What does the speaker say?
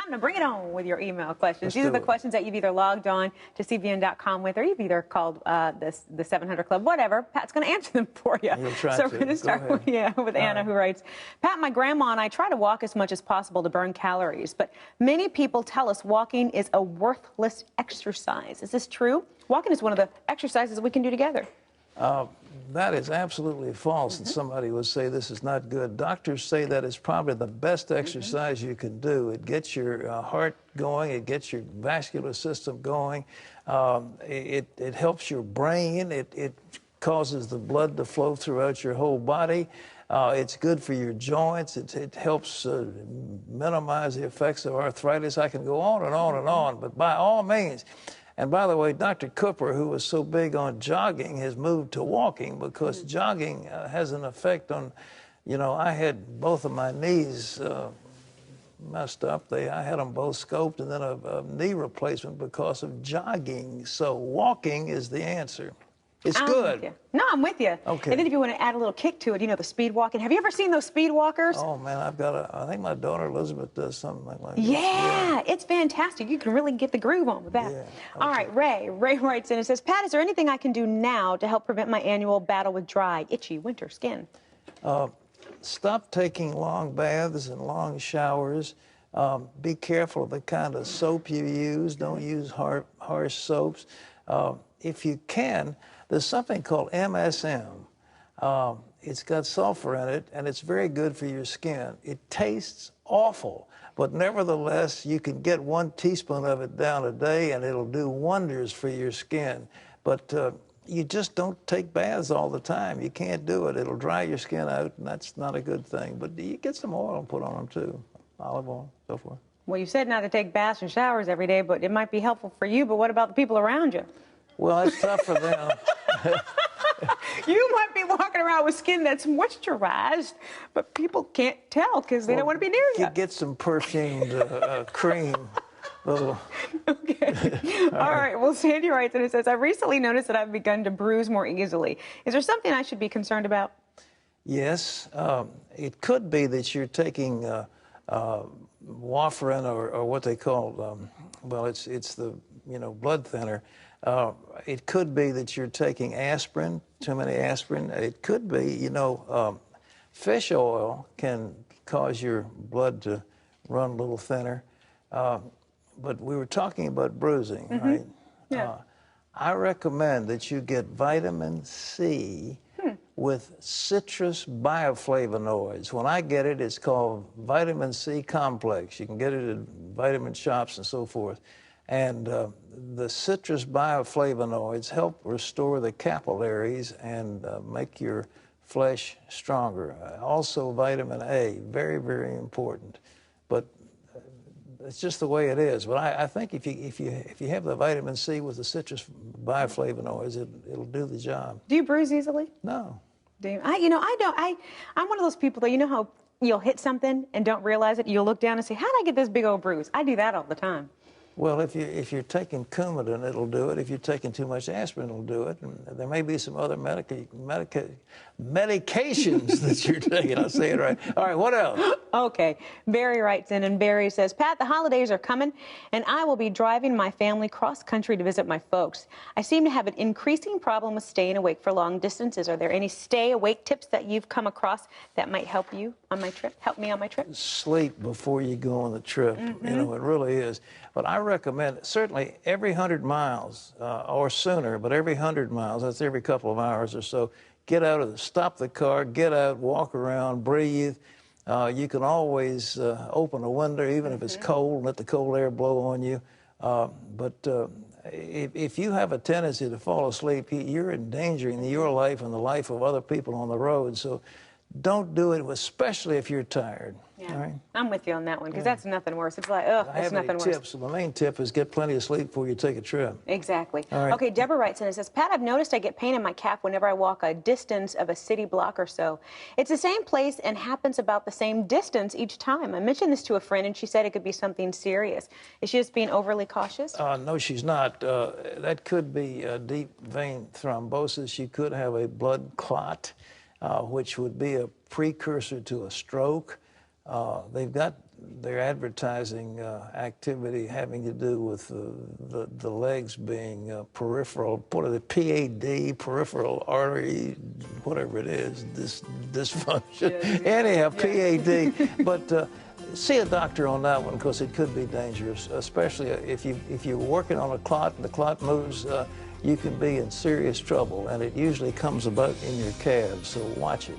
time to bring it on with your email questions. Let's These are do the it. questions that you've either logged on to cbn.com with, or you've either called the 700 Club, whatever. Pat's going to answer them for you. You'll try so to. we're going to start with Anna, who writes, Pat, my grandma and I try to walk as much as possible to burn calories, but many people tell us walking is a worthless exercise. Is this true? Walking is one of the exercises we can do together. That is absolutely false, and somebody would say this is not good. Doctors say that it's probably the best exercise you can do. It gets your heart going, it gets your vascular system going, it helps your brain, it causes the blood to flow throughout your whole body. It's good for your joints. It helps minimize the effects of arthritis. I can go on and on and on, but by all means. And by the way, Dr. Cooper, who was so big on jogging, has moved to walking because jogging has an effect on, you know, I had both of my knees messed up. I had them both scoped and then a knee replacement because of jogging. So walking is the answer. It's good. No, I'm with you. Okay. And then if you want to add a little kick to it, you know, the speed walking. Have you ever seen those speed walkers? Oh, man, I think my daughter Elizabeth does something like that. Yeah, it's fantastic. You can really get the groove on with that. Yeah, okay. All right, Ray writes in and says, Pat, is there anything I can do now to help prevent my annual battle with dry, itchy winter skin? Stop taking long baths and long showers. Be careful of the kind of soap you use. Don't use harsh soaps. If you can, there's something called MSM. It's got sulfur in it, and it's very good for your skin. It tastes awful, but nevertheless, you can get 1 teaspoon of it down a day, and it'll do wonders for your skin. But you just don't take baths all the time. You can't do it. It'll dry your skin out, and that's not a good thing. But you get some oil and put on them, too. Olive oil, so forth. Well, you said not to take baths and showers every day, but it might be helpful for you. But what about the people around you? Well, it's tough for them. You might be walking around with skin that's moisturized, but people can't tell because they don't want to be near you. Get some perfumed cream. Okay. All right. Well, Sandy writes and it says, I recently noticed that I've begun to bruise more easily. Is there something I should be concerned about? Yes. It could be that you're taking warfarin or what they call, well, it's the, blood thinner. It could be that you're taking aspirin, too many aspirin. It could be, fish oil can cause your blood to run a little thinner. But we were talking about bruising, right? Yeah. I recommend that you get vitamin C with citrus bioflavonoids. When I get it, it's called vitamin C complex. You can get it at vitamin shops and so forth. And the citrus bioflavonoids help restore the capillaries and make your flesh stronger. Also vitamin A, very, very important. But it's just the way it is. But I think if you have the vitamin C with the citrus bioflavonoids, it'll do the job. Do you bruise easily? No. Do you? I don't. I'm one of those people that, you know how you'll hit something and don't realize it? You'll look down and say, how did I get this big old bruise? I do that all the time. Well, if you're taking Coumadin, it'll do it. If you're taking too much aspirin, it'll do it. And there may be some other medications that you're taking. I'll say it right. All right, what else? Okay. Barry writes in, and Barry says, Pat, the holidays are coming, and I will be driving my family cross-country to visit my folks. I seem to have an increasing problem with staying awake for long distances. Are there any stay-awake tips that you've come across that might help you on my trip? Help me on my trip? Sleep before you go on the trip. You know, it really is. But I recommend, certainly every 100 miles or sooner, but every 100 miles, that's every couple of hours or so, get out stop the car, get out, walk around, breathe. You can always open a window, even if it's cold, and let the cold air blow on you. But if you have a tendency to fall asleep, you're endangering your life and the life of other people on the road. So don't do it, especially if you're tired. Yeah. All right? I'm with you on that one, because that's nothing worse. It's like, ugh, it's nothing worse. Tips. The main tip is get plenty of sleep before you take a trip. Exactly. All right. Okay, Deborah writes in and says, Pat, I've noticed I get pain in my calf whenever I walk a distance of a city block or so. It's the same place and happens about the same distance each time. I mentioned this to a friend, and she said it could be something serious. Is she just being overly cautious? No, she's not. That could be deep vein thrombosis. She could have a blood clot, which would be a precursor to a stroke. They've got their advertising activity having to do with the legs being peripheral, what are the PAD, peripheral artery, whatever it is, this dysfunction. Yeah, anyhow, PAD. But see a doctor on that one because it could be dangerous, especially if you're working on a clot and the clot moves. You can be in serious trouble, and it usually comes about in your calves, so watch it.